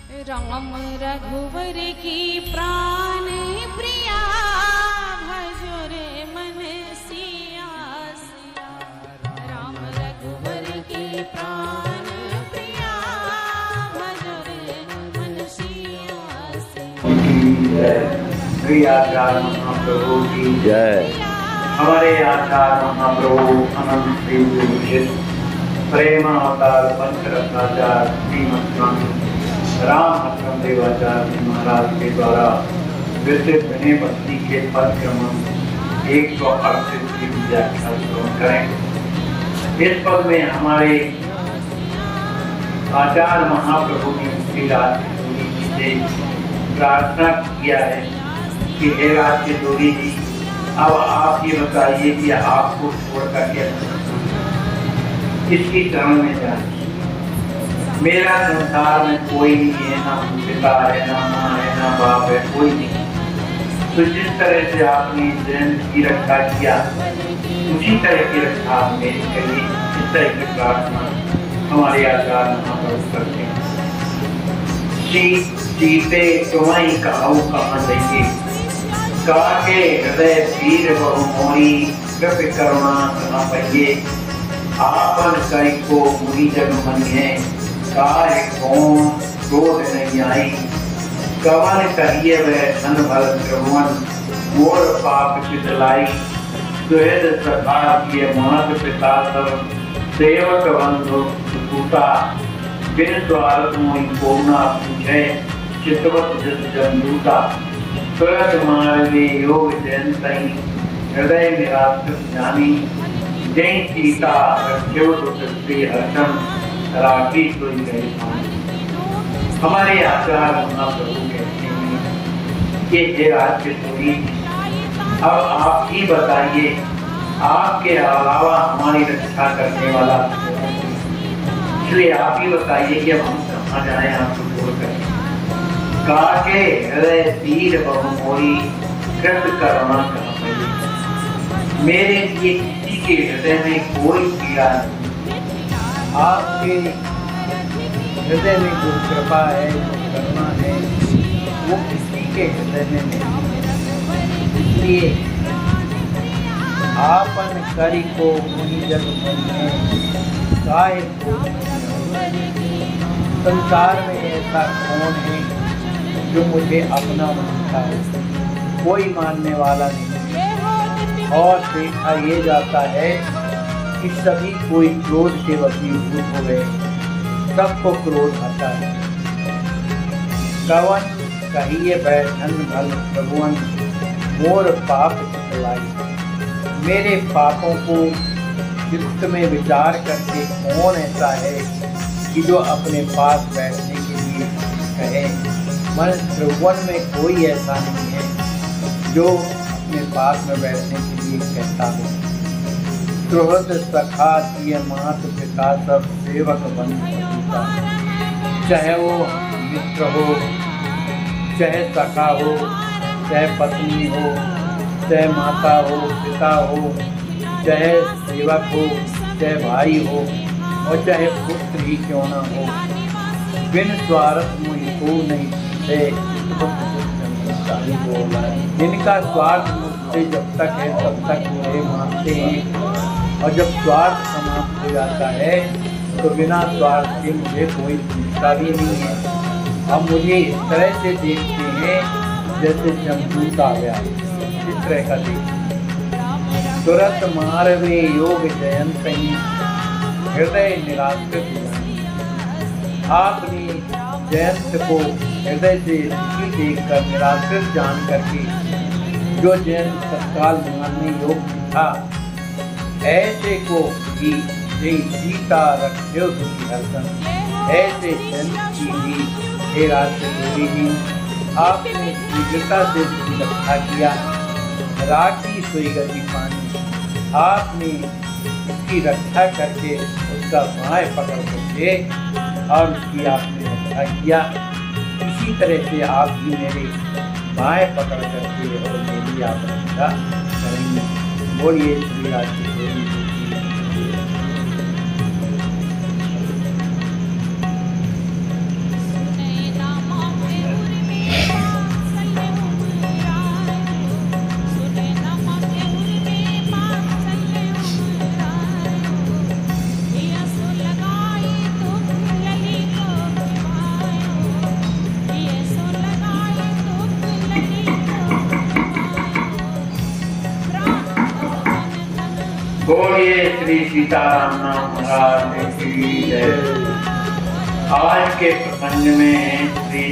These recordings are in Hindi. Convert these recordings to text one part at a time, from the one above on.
राम रघुवर की प्राण प्रिया भजो रे मन सिया सिया। राम रघुवर की प्राण प्रिया भजो रे मन सिया सिया। श्री आचार्य महाप्रभु की जय। हमारे आचार्य महाप्रभु अनंत श्री प्रेम अवतार पंच रत्नाचार्य श्रीमद स्वामी राम देवाचार्य महाराज के द्वारा विस्तृत विनय भक्ति के पद क्रमण 138 की व्याख्या श्रवण करें। इस पद में हमारे आचार्य महाप्रभु ने श्री राज जोड़ी जी से प्रार्थना किया है कि हे राज जोड़ी जी, अब आप ये बताइए कि आपको छोड़ कर के किसकी शरण में जाए। मेरा संसार में कोई नहीं है, ना पिता है, ना माँ है, ना बाप है, कोई नहीं। तो जिस तरह से आपने जैन की रक्षा किया उसी तरह की रक्षा आप मेरी करिए। इस तरह की प्रार्थना हमारे आचार्य महाप्रभु करते हैं। सीते तुम्हें कहो कहाँ देंगे, काके हृदय वीर बहु मोरी, कृप करुणा कहाँ पाइए। आपन कई को मुनि जग मन है, काय कौन क्रोध नहीं आई। कवन कहिए वह धन भल त्रिभुवन, मोर पाप पितलाई। सुहृद सखा किए मात पिता सब, सेवक बंधु सुता। बिन स्वार्थ मोहि कोना पूछे, चितवत जस जंदूता। तुरत मारवे योग जयंतई, हृदय निराश्रित जानी। जय सीता रक्षो दुष्टि हर्षम, राखी सोई गई पानी। हमारे आचार्य महाप्रभु कहते हैं कि हे राज के सूरी, अब आप ही बताइए, आपके अलावा हमारी रक्षा करने वाला, इसलिए आप ही बताइए कि अब हम कहाँ जाए आपको छोड़कर। काके हृदय तीर बहु मोरी, कृत करुणा कहाँ पाइए। मेरे लिए किसी के हृदय में कोई पीड़ा नहीं, आपके हृदय में जो कृपा है, जो करुणा है, वो किसी के हृदय में नहीं। इसलिए आपन करी को मुनि जग मन में, काय को। संसार में ऐसा कौन है जो मुझे अपना मानता है? कोई मानने वाला नहीं। और देखा ये जाता है कि सभी कोई क्रोध के वशीभूत हो गए, सबको क्रोध आता है। कवन कहिए बैठन भल प्रभुवन, मोर पाप चितलाई। मेरे पापों को चित्त में विचार करके कौन ऐसा है कि जो अपने पास बैठने के लिए कहे। मन त्रिभुवन में कोई ऐसा नहीं है जो अपने पास में बैठने के लिए कहता हो। सुहृद सखा किए मात पिता सब, सेवक बंधु सुता। चाहे वो मित्र हो, चाहे सखा हो, चाहे पत्नी हो, चाहे माता हो, पिता हो, चाहे सेवक हो, चाहे भाई हो, और चाहे पुत्र ही क्यों ना हो। बिन स्वार्थ मुझे को नहीं थे, जिनका स्वार्थ मुझसे जब तक है तब तक मुझे मानते हैं, और जब स्वार्थ समाप्त हो जाता है तो बिना स्वार्थ के मुझे कोई पूछता भी नहीं है। अब मुझे इस तरह से देखते हैं जैसे जमदूत आ गया, इस तरह का देखते। तुरंत मारवे योग जयंत ही, हृदय निराश्रित जानी। आपने जयंत को हृदय से देखकर, निराश्रित जान करके, जो जयंत तत्काल मानने योग्य था, ऐसे को भी सीता रक्षो दुखी हर्षण। ऐसे जन की भी हे राज जोड़ी जी, आपने शीघ्रता से उसकी रक्षा किया। राखी सोई गति पानी, आपने उसकी रक्षा करके उसका बाएं पकड़ करके और उसकी आपने रक्षा किया। इसी तरह से आप भी मेरे बाएं पकड़ करके और मेरी आप रक्षा करेंगे। बोलिए श्री राज जोड़ी। बोलिए श्री सीताराम नाम महाराज की जय। आज के प्रसंग में श्री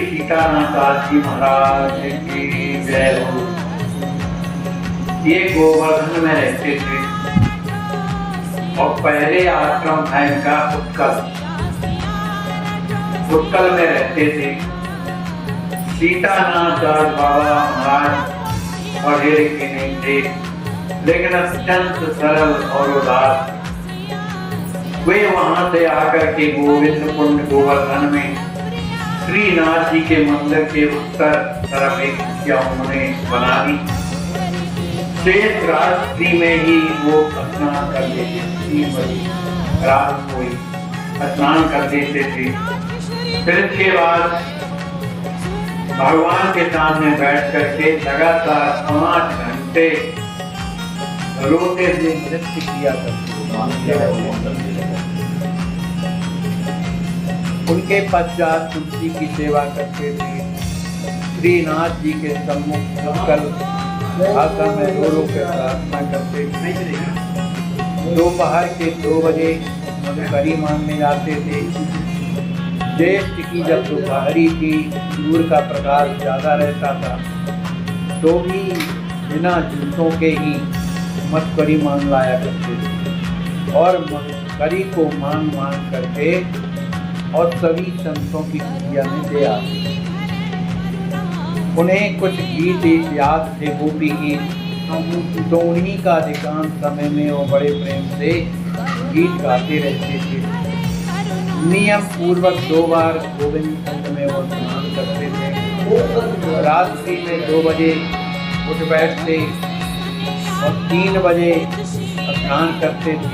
सीतानाथ जी महाराज की जय हो। ये गोवर्धन में रहते थे और पहले आश्रम था इनका उत्कल में रहते थे। सीतानाथ दास बाबा महाराज वगैरे के नहीं थे, लेकिन अत्यंत सरल और उदार। वे वहां से आकर के गोविंद कुंड गोवर्धन में श्रीनाथ जी के मंदिर के उत्तर तरफ एक कुटिया उन्होंने बना दी। शेष रात्रि में ही वो स्नान कर लेते, 3 बजे रात को ही स्नान कर देते थे। फिर इसके बाद भगवान के सामने बैठ करके लगातार 5 घंटे रोते हुए नृत्य किया करते। उनके पश्चात तुलसी की सेवा करते थे। श्रीनाथ जी के सम्मुख उत्कल आसन में रो के प्रार्थना करते थे। दोपहर के 2 बजे करी मांगने जाते थे। ज्येष्ठ की जब दोपहरी की सूर्य का प्रकाश ज्यादा रहता था तो भी बिना जूतों के ही मटकरी मांग लाया करते थे और मटकरी को मांग करके और सभी संतों की कुटिया में दे आते। उन्हें कुछ गीत याद थे, गोपी गीत, तो उन्हीं का अधिकांश समय में वो बड़े प्रेम से गीत गाते रहते थे। नियम पूर्वक 2 बार गोविंद कुंड में वो स्नान करते थे। रात्रि में 2 बजे उठ बैठते और 3 बजे स्नान करते थे।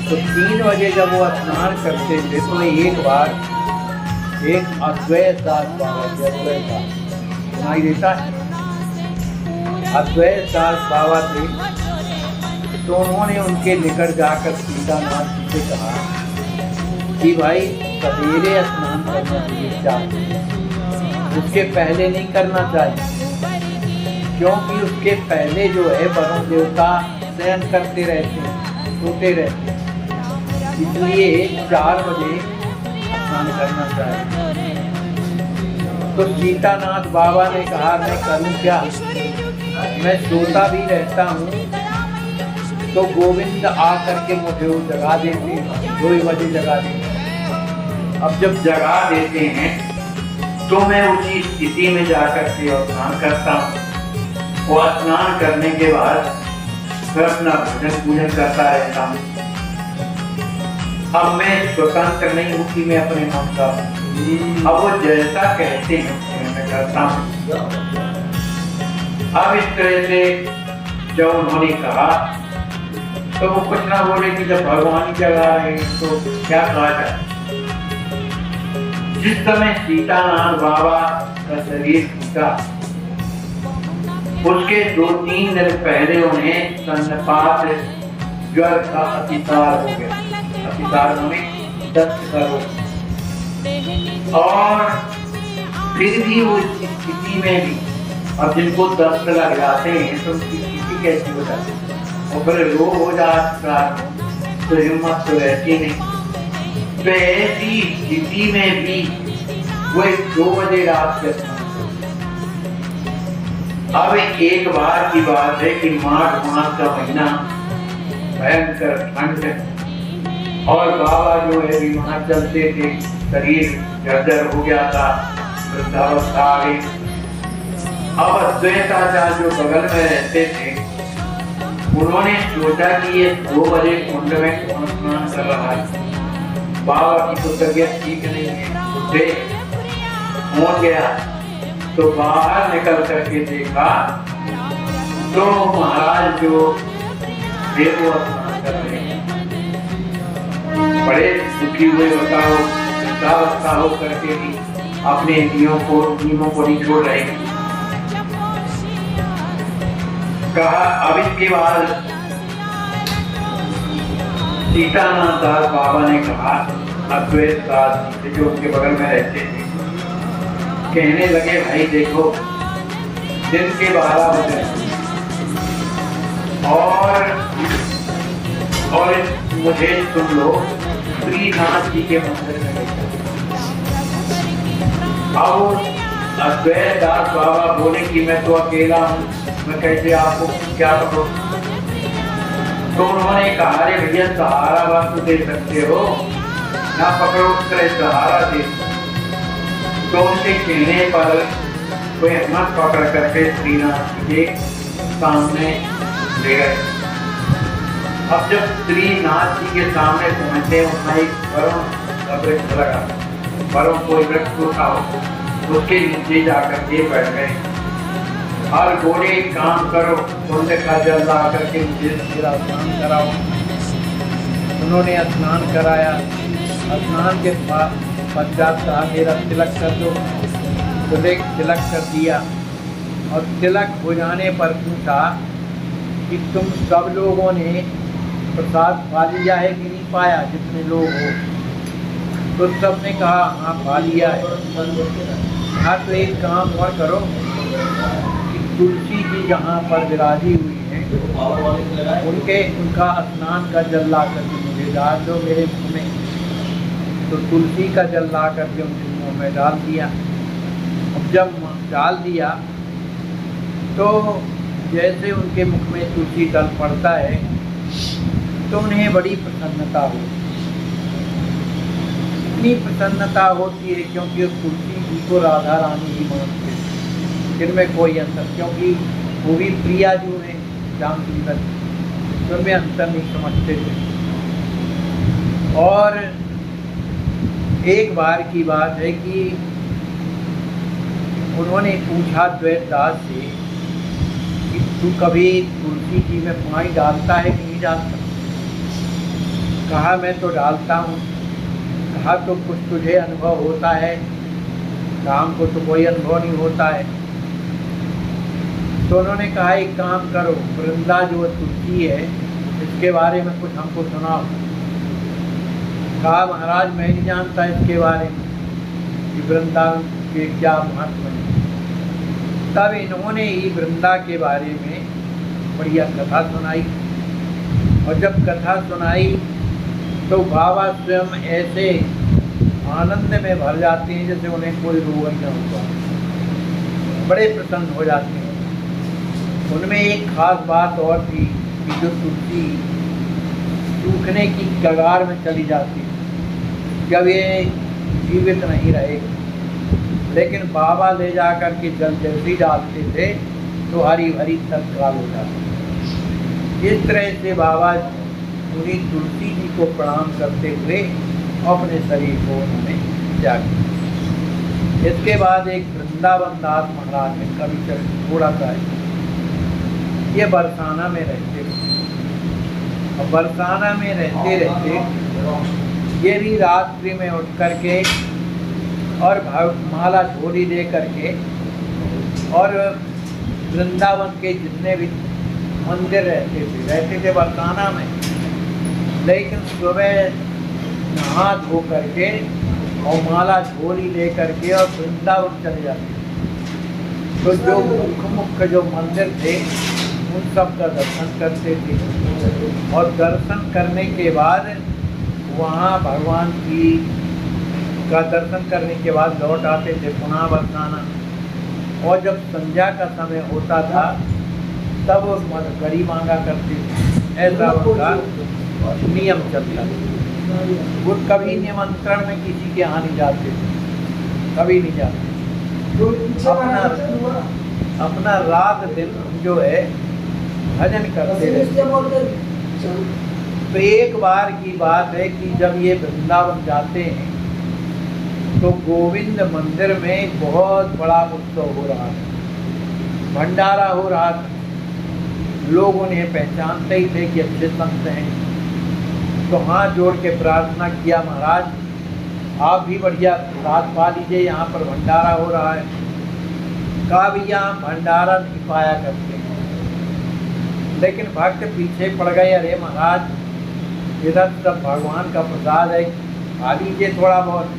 तो 3 बजे जब वो स्नान करते थे तो एक बार एक अद्वैत दास बाबा सुनाई देता है। अद्वैत दास बाबा थे, तो उन्होंने उनके निकट जाकर सीतानाथ जी से कहा कि भाई सवेरे स्नान करना चाहिए, उसके पहले नहीं करना चाहिए, क्योंकि उसके पहले जो है वरुण देवता शयन करते रहते हैं, सोते रहते हैं, इसलिए 4 बजे स्नान करना चाहिए। तो सीतानाथ बाबा ने कहा मैं करूं क्या, मैं सोता भी रहता हूँ तो गोविंद आकर के मुझे वो जगा देते, 2 बजे जगा देते। अब जब जगा देते हैं तो मैं उसी स्थिति में जाकर के स्नान करता हूँ और स्नान करने के बाद फिर अपना भजन पूजन करता रहता हूँ। अब मैं स्वतंत्र नहीं हूँ कि मैं अपने मन का, अब वो जैसा कहते हैं मैं करता हूँ। अब इस तरह से जब उन्होंने कहा तो वो कुछ ना बोले कि जब भगवान जगा रहे तो क्या कहा जाए। जिस समय सीतानाथ बाबा का शरीर टूटा उसके 2-3 दिन पहले उन्हें स्तनपात ज्वर का अतिसार हो गया। अतिसार में दस्त का रोग, और फिर भी वो स्थिति में भी, अब जिनको दस्त लग जाते हैं तो उनकी स्थिति कैसी हो जाती है, और फिर रोग हो जाता तो हिम्मत तो रहती नहीं। तो ऐसी स्थिति में भी वो 2 बजे रात के अब एक बार की बात है कि माघ मास का महीना, भयंकर ठंड, और बाबा जो है बीमार चलते थे, शरीर जर्जर हो गया था, वृद्धावस्था आ गई। अब अद्वैताचार्य जो बगल में रहते थे उन्होंने सोचा कि ये 2 बजे कुंड में कौन स्नान कर रहा है, बाबा की तो तबीयत ठीक नहीं है, उठे हो गया। तो बाहर निकल करके देखा तो महाराज जो देव स्नान कर रहे हैं, बड़े दुखी हुए, बताओ वृद्धावस्था हो करके भी अपने नियमों को नहीं छोड़ रहे। कहा अब इसके बाद सीतानाथ दास बाबा ने कहा अद्वैत दास जो उनके बगल में रहते थे, कहने लगे भाई देखो दिन के 12 बजे और मुझे तुम लोग श्रीनाथ जी के मंदिर में ले चलो। अब अद्वैत दास बाबा बोले कि मैं तो अकेला हूँ, मैं कैसे आपको क्या करूँ। तो उन्होंने कहा, अरे भैया सहारा बात तो दे सकते हो ना, पकड़ो करे सहारा दे। तो उनके कहने पर वे हिम्मत पकड़ करके श्रीनाथ जी के सामने ले गए। अब जब श्रीनाथ जी के सामने पहुंचे, वहाँ एक वरुण का वृक्ष लगा, वरुण कोई वृक्ष उठा हो, उसके नीचे जाकर के बैठ गए और बोले एक काम करो, पुण्य का जल ला करके मुझे मेरा स्नान कराओ। उन्होंने स्नान कराया। स्नान के पश्चात कहा मेरा तिलक कर दो, तो तिलक कर दिया। और तिलक हो जाने पर पूछा कि तुम सब लोगों ने प्रसाद पा लिया है कि नहीं पाया, जितने लोग हो। तो सबने कहा हाँ पा लिया है। हाँ तो एक काम और करो कि तुलसी जी जहाँ पर विराजी हुई है उनका स्नान का जल ला करके मुझे डाल दो मेरे मुँह में। तो तुलसी का जल ला करके उनके मुँह में डाल दिया। अब जब डाल दिया तो जैसे उनके मुख में तुलसी दल पड़ता है तो उन्हें बड़ी प्रसन्नता हुई। इतनी प्रसन्नता होती है क्योंकि तुलसी जी को राधा रानी ही मानते हैं, इनमें कोई अंतर, क्योंकि वो भी प्रिया जो है श्याम सुंदर, तो उनमें अंतर नहीं समझते थे। और एक बार की बात है कि उन्होंने पूछा द्वैत दास से कि तू कभी तुलसी जी में पानी डालता है कि नहीं डालता। कहा मैं तो डालता हूँ। कहा तो कुछ तुझे अनुभव होता है, राम को तो कोई अनुभव नहीं होता है। तो उन्होंने कहा एक काम करो, वृंदा जो तुलसी है इसके बारे में कुछ हमको सुनाओ। कहा महाराज मैं नहीं जानता इसके बारे में कि वृंदावन के क्या महत्व है। तब इन्होंने ही वृंदा के बारे में बढ़िया कथा सुनाई। और जब कथा सुनाई तो बाबा स्वयं ऐसे आनंद में भर जाते हैं जैसे उन्हें कोई रोग न हुआ, बड़े प्रसन्न हो जाते हैं। उनमें एक खास बात और थी कि जो तुलसी सूखने की कगार में चली जाती है, जब ये जीवित नहीं रहे, लेकिन बाबा ले जा कर के जल जल्दी डालते थे तो हरी भरी तत्काल हो जाती। इस तरह से बाबा उन्हीं तुलसी जी को प्रणाम करते हुए अपने शरीर को उन्होंने त्याग किया। इसके बाद एक वृंदावन दास महाराज ने कवि चरित्र थोड़ा सा है, ये बरसाना में रहते थे। और बरसाना में रहते रहते ये भी रात्रि में उठ करके और माला झोली दे करके और वृंदावन के जितने भी मंदिर रहते थे बरसाना में, लेकिन सुबह नहा धो करके और माला झोली ले करके और वृंदावन चले जाते। तो जो मुख्य जो मंदिर थे उन सब का दर्शन करते थे और दर्शन करने के बाद वहाँ भगवान की का दर्शन करने के बाद लौट आते थे पुनः बरसाना। और जब संध्या का समय होता था तब वो गरी मांगा करते थे। ऐसा उनका नियम चलता था। वो कभी निमंत्रण में किसी के यहाँ नहीं जाते थे, कभी नहीं जाते। अपना रात दिन जो है भजन करते रहते। तो एक बार की बात है कि जब ये वृंदावन जाते हैं तो गोविंद मंदिर में बहुत बड़ा उत्सव हो रहा है, भंडारा हो रहा था। लोग उन्हें पहचानते ही थे कि अच्छे संत हैं। तो हाथ जोड़ के प्रार्थना किया, महाराज आप भी बढ़िया रात पा लीजिए, यहाँ पर भंडारा हो रहा है। कहा भैया हम भंडारा नहीं पाया करते, लेकिन भक्त पीछे पड़ गए, अरे महाराज इधर सब भगवान का प्रसाद है, खा लीजिए थोड़ा बहुत।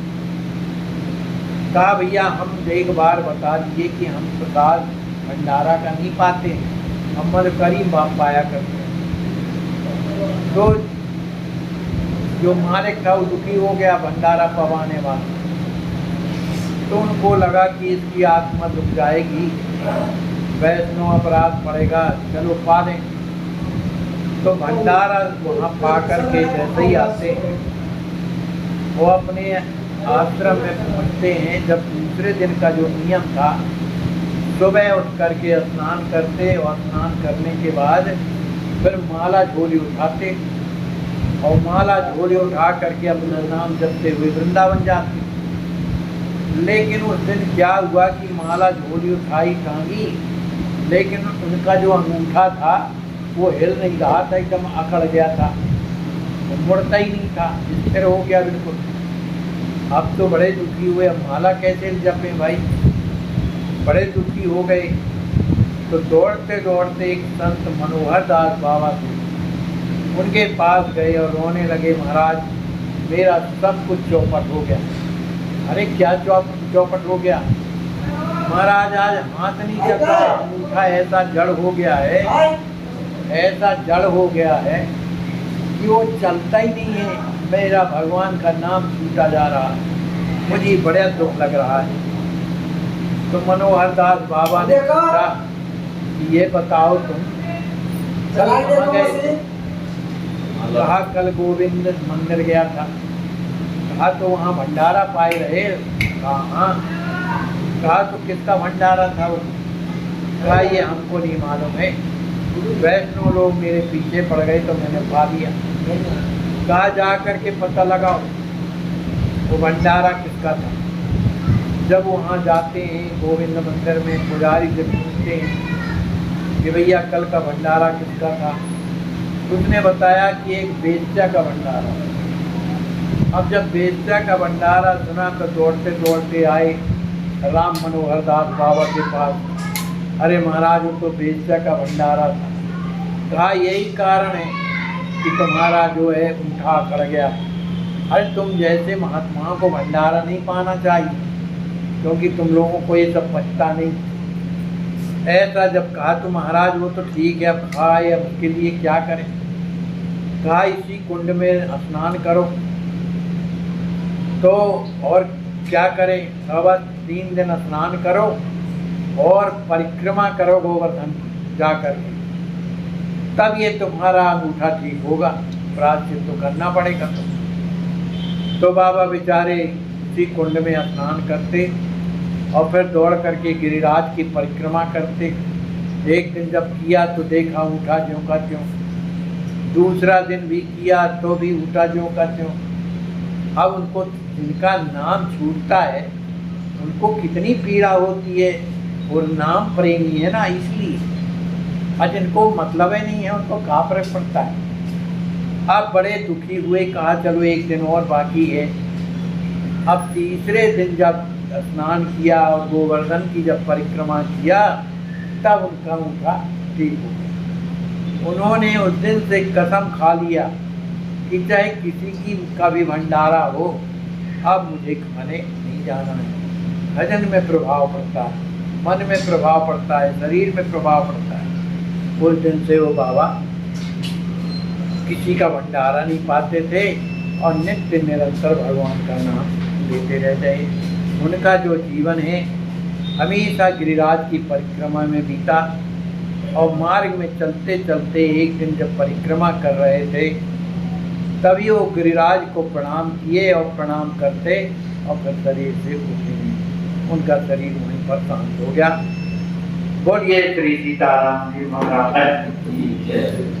कहा भैया हम एक बार बता दीजिए कि हम प्रसाद भंडारा का नहीं पाते, अमर करीम बाप पाया करते हैं। तो जो मालिक था वो दुखी हो गया भंडारा पवाने वाला, तो उनको लगा कि इसकी आत्मा दुख जाएगी, वैष्णव अपराध पड़ेगा, चलो पा दें। तो भंडारा वहाँ पा करके जैसे ही आते हैं वो अपने आश्रम में पहुँचते हैं। जब दूसरे दिन का जो नियम था, सुबह उठ करके स्नान करते और स्नान करने के बाद फिर माला झोली उठाते और माला झोली उठा करके अपना नाम जपते हुए वृंदावन जाते। लेकिन उस दिन क्या हुआ कि माला झोली उठाई टांगी, लेकिन उनका जो अंगूठा था वो हिल नहीं रहा था, एकदम अकड़ गया था, वो मुड़ता ही नहीं था, स्थिर हो गया बिल्कुल। अब तो बड़े दुखी हुए, अब माला कैसे जपें भाई, बड़े दुखी हो गए। तो दौड़ते दौड़ते एक संत मनोहर दास बाबा थे, उनके पास गए और रोने लगे, महाराज मेरा सब कुछ चौपट हो गया। अरे क्या चौपट हो गया? महाराज आज हाथ नहीं चल रहा, अंगूठा ऐसा जड़ हो गया है, ऐसा जड़ हो गया है कि वो चलता ही नहीं है। मेरा भगवान का नाम छूटा जा रहा है, मुझे बड़ा दुख लग रहा है। तो मनोहर दास बाबा ने पूछा कि ये बताओ तुम कल कहाँ गए? कहा कल गोविंद मंदिर गया था। कहा तो वहाँ भंडारा पाए रहे? कहा हाँ। कहा तो किसका भंडारा था वो? कहा ये हमको नहीं मालूम है, वैष्णव लोग मेरे पीछे पड़ गए तो मैंने पा लिया। कहा जा करके पता लगाओ वो भंडारा किसका था। जब वहाँ जाते हैं गोविंद मंदिर में, पुजारी से पूछते हैं कि भैया कल का भंडारा किसका था, उसने बताया कि एक बेस्या का भंडारा। अब जब बेस्या का भंडारा सुना तो दौड़ते दौड़ते आए राम मनोहर दास बाबा के पास। अरे महाराज वो तो बेस्या का भंडारा था। कहा यही कारण है कि तुम्हारा जो है अंगूठा अकड़ गया। अरे तुम जैसे महात्माओं को भंडारा नहीं पाना चाहिए, क्योंकि तुम लोगों को ये सब पछता नहीं। ऐसा जब कहा तो महाराज वो तो ठीक है, अब खाए, अब उसके लिए क्या करें? कहा इसी कुंड में स्नान करो। तो और क्या करें? बस 3 दिन स्नान करो और परिक्रमा करो गोवर्धन जा करके, तब ये तुम्हारा अंगूठा ठीक होगा, प्रायश्चित तो करना पड़ेगा। तो बाबा बेचारे उसी कुंड में स्नान करते और फिर दौड़ करके गिरिराज की परिक्रमा करते। एक दिन जब किया तो देखा उठा ज्यों का त्यों, दूसरा दिन भी किया तो भी उठा ज्यों का त्यों। अब उनको जिनका नाम छूटता है उनको कितनी पीड़ा होती है, और नाम प्रेमी है ना, इसलिए। और जिनको मतलब ही नहीं है उनको कहाँ फर्क पड़ता है। अब बड़े दुखी हुए, कहा चलो एक दिन और बाकी है। अब तीसरे दिन जब स्नान किया और गोवर्धन की जब परिक्रमा किया तब उनका अंगूठा ठीक हो गया। उन्होंने उस दिन से कसम खा लिया कि चाहे किसी की का भी भंडारा हो, अब मुझे खाने नहीं जाना है। भजन में प्रभाव पड़ता है, मन में प्रभाव पड़ता है, शरीर में प्रभाव पड़ता है। उस दिन से वो बाबा किसी का भंडारा नहीं पाते थे और नित्य निरंतर भगवान का नाम लेते रहते हैं। उनका जो जीवन है हमेशा गिरिराज की परिक्रमा में बीता, और मार्ग में चलते चलते एक दिन जब परिक्रमा कर रहे थे तभी वो गिरिराज को प्रणाम किए और प्रणाम करते और फिर शरीर से उठे नहीं, उनका शरीर वहीं पर शांत हो गया। बोलिए श्री सीताराम जी महाराज की जय।